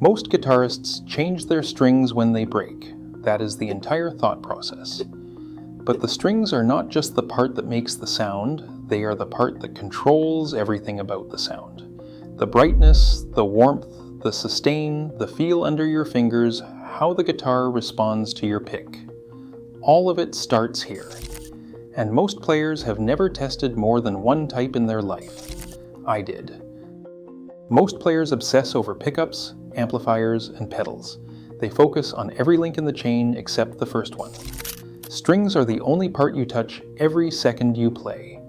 Most guitarists change their strings when they break. That is the entire thought process. But the strings are not just the part that makes the sound, they are the part that controls everything about the sound. The brightness, the warmth, the sustain, the feel under your fingers, how the guitar responds to your pick. All of it starts here. And most players have never tested more than one type in their life. I did. Most players obsess over pickups, amplifiers, and pedals. They focus on every link in the chain except the first one. Strings are the only part you touch every second you play.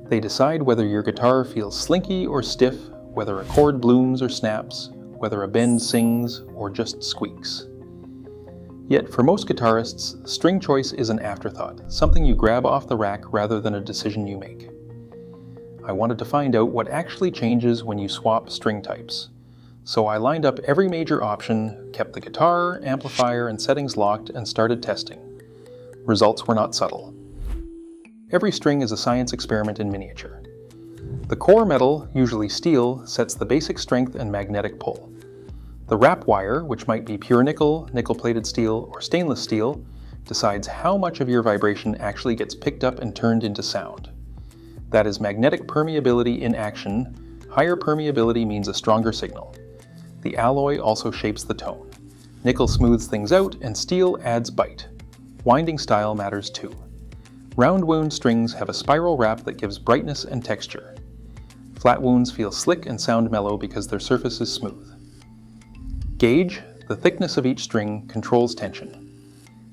They decide whether your guitar feels slinky or stiff, whether a chord blooms or snaps, whether a bend sings or just squeaks. Yet for most guitarists, string choice is an afterthought, something you grab off the rack rather than a decision you make. I wanted to find out what actually changes when you swap string types. So I lined up every major option, kept the guitar, amplifier, and settings locked, and started testing. Results were not subtle. Every string is a science experiment in miniature. The core metal, usually steel, sets the basic strength and magnetic pull. The wrap wire, which might be pure nickel, nickel-plated steel, or stainless steel, decides how much of your vibration actually gets picked up and turned into sound. That is magnetic permeability in action. Higher permeability means a stronger signal. The alloy also shapes the tone. Nickel smooths things out, and steel adds bite. Winding style matters too. Round wound strings have a spiral wrap that gives brightness and texture. Flat wounds feel slick and sound mellow because their surface is smooth. Gauge, the thickness of each string, controls tension.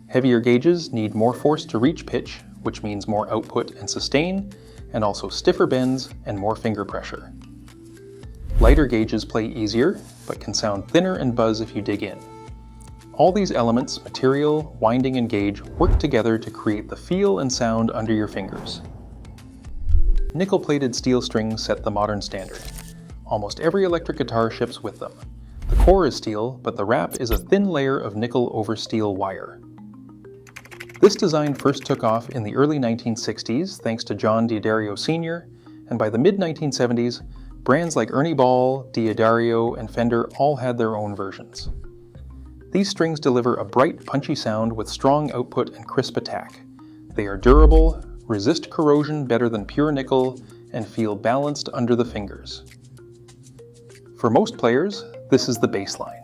Heavier gauges need more force to reach pitch, which means more output and sustain, and also stiffer bends and more finger pressure. Lighter gauges play easier, but can sound thinner and buzz if you dig in. All these elements, material, winding, and gauge, work together to create the feel and sound under your fingers. Nickel-plated steel strings set the modern standard. Almost every electric guitar ships with them. The core is steel, but the wrap is a thin layer of nickel over steel wire. This design first took off in the early 1960s thanks to John D'Addario Sr., and by the mid-1970s, brands like Ernie Ball, D'Addario, and Fender all had their own versions. These strings deliver a bright, punchy sound with strong output and crisp attack. They are durable, resist corrosion better than pure nickel, and feel balanced under the fingers. For most players, this is the baseline.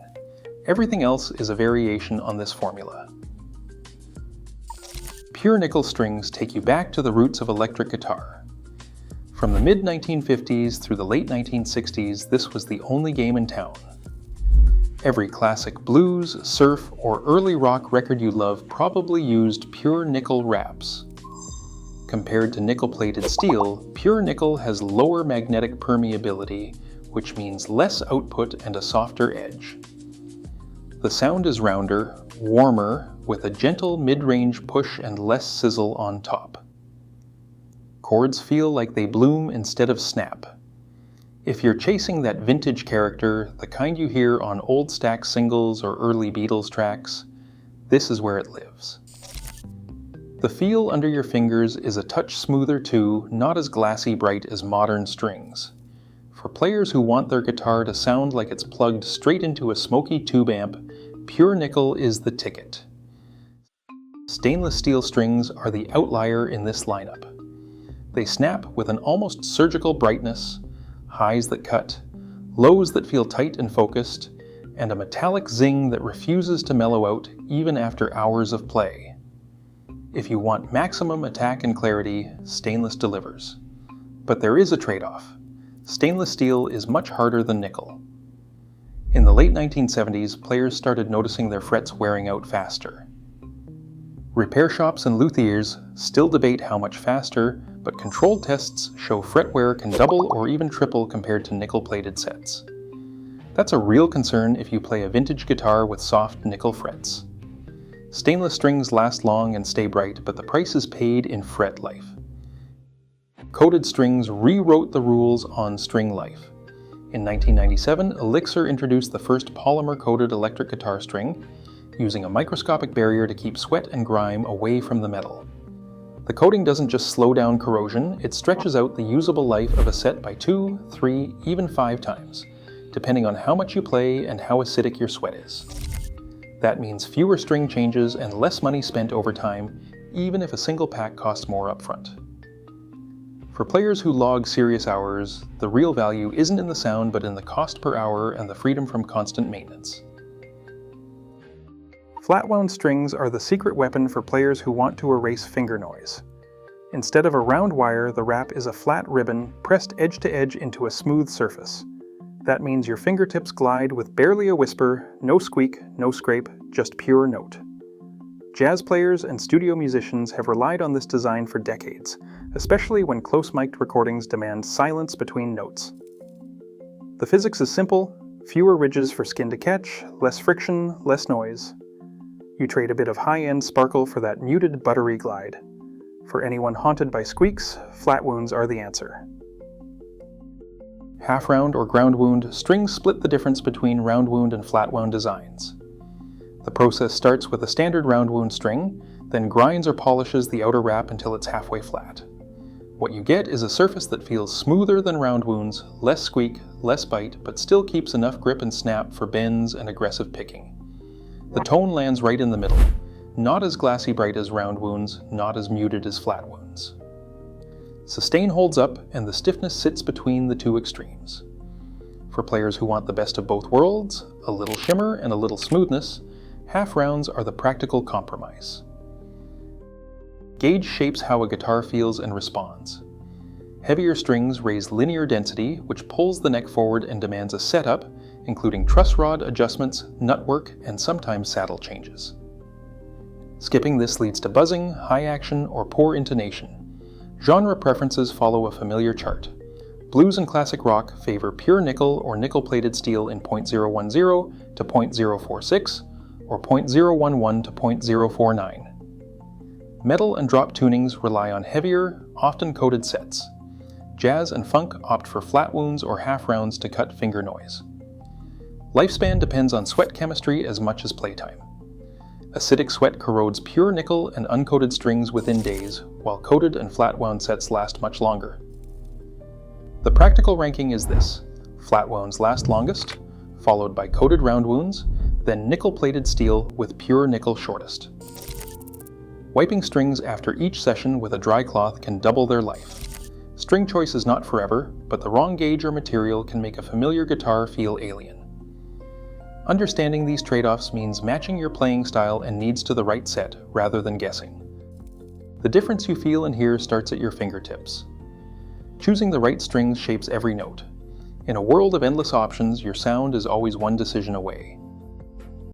Everything else is a variation on this formula. Pure nickel strings take you back to the roots of electric guitar. From the mid-1950s through the late 1960s, this was the only game in town. Every classic blues, surf, or early rock record you love probably used pure nickel wraps. Compared to nickel-plated steel, pure nickel has lower magnetic permeability, which means less output and a softer edge. The sound is rounder, warmer, with a gentle mid-range push and less sizzle on top. Chords feel like they bloom instead of snap. If you're chasing that vintage character, the kind you hear on old Stax singles or early Beatles tracks, this is where it lives. The feel under your fingers is a touch smoother too, not as glassy bright as modern strings. For players who want their guitar to sound like it's plugged straight into a smoky tube amp, pure nickel is the ticket. Stainless steel strings are the outlier in this lineup. They snap with an almost surgical brightness, highs that cut, lows that feel tight and focused, and a metallic zing that refuses to mellow out even after hours of play. If you want maximum attack and clarity, stainless delivers. But there is a trade-off. Stainless steel is much harder than nickel. In the late 1970s, players started noticing their frets wearing out faster. Repair shops and luthiers still debate how much faster, but controlled tests show fret wear can double or even triple compared to nickel-plated sets. That's a real concern if you play a vintage guitar with soft nickel frets. Stainless strings last long and stay bright, but the price is paid in fret life. Coated strings rewrote the rules on string life. In 1997, Elixir introduced the first polymer-coated electric guitar string, using a microscopic barrier to keep sweat and grime away from the metal. The coating doesn't just slow down corrosion, it stretches out the usable life of a set by 2, 3, even 5 times, depending on how much you play and how acidic your sweat is. That means fewer string changes and less money spent over time, even if a single pack costs more upfront. For players who log serious hours, the real value isn't in the sound but in the cost per hour and the freedom from constant maintenance. Flat-wound strings are the secret weapon for players who want to erase finger noise. Instead of a round wire, the wrap is a flat ribbon pressed edge to edge into a smooth surface. That means your fingertips glide with barely a whisper, no squeak, no scrape, just pure note. Jazz players and studio musicians have relied on this design for decades, especially when close-mic'd recordings demand silence between notes. The physics is simple: fewer ridges for skin to catch, less friction, less noise. You trade a bit of high-end sparkle for that muted, buttery glide. For anyone haunted by squeaks, flat wounds are the answer. Half-round or ground wound strings split the difference between round wound and flat wound designs. The process starts with a standard round wound string, then grinds or polishes the outer wrap until it's halfway flat. What you get is a surface that feels smoother than round wounds, less squeak, less bite, but still keeps enough grip and snap for bends and aggressive picking. The tone lands right in the middle, not as glassy bright as round wounds, not as muted as flat wounds. Sustain holds up, and the stiffness sits between the two extremes. For players who want the best of both worlds, a little shimmer and a little smoothness, half rounds are the practical compromise. Gauge shapes how a guitar feels and responds. Heavier strings raise linear density, which pulls the neck forward and demands a setup, including truss rod adjustments, nut work, and sometimes saddle changes. Skipping this leads to buzzing, high action, or poor intonation. Genre preferences follow a familiar chart. Blues and classic rock favor pure nickel or nickel-plated steel in .010 to .046, or .011 to .049. Metal and drop tunings rely on heavier, often coated sets. Jazz and funk opt for flat wounds or half rounds to cut finger noise. Lifespan depends on sweat chemistry as much as playtime. Acidic sweat corrodes pure nickel and uncoated strings within days, while coated and flat wound sets last much longer. The practical ranking is this: flat wounds last longest, followed by coated round wounds, then nickel-plated steel with pure nickel shortest. Wiping strings after each session with a dry cloth can double their life. String choice is not forever, but the wrong gauge or material can make a familiar guitar feel alien. Understanding these trade-offs means matching your playing style and needs to the right set, rather than guessing. The difference you feel and hear starts at your fingertips. Choosing the right strings shapes every note. In a world of endless options, your sound is always one decision away.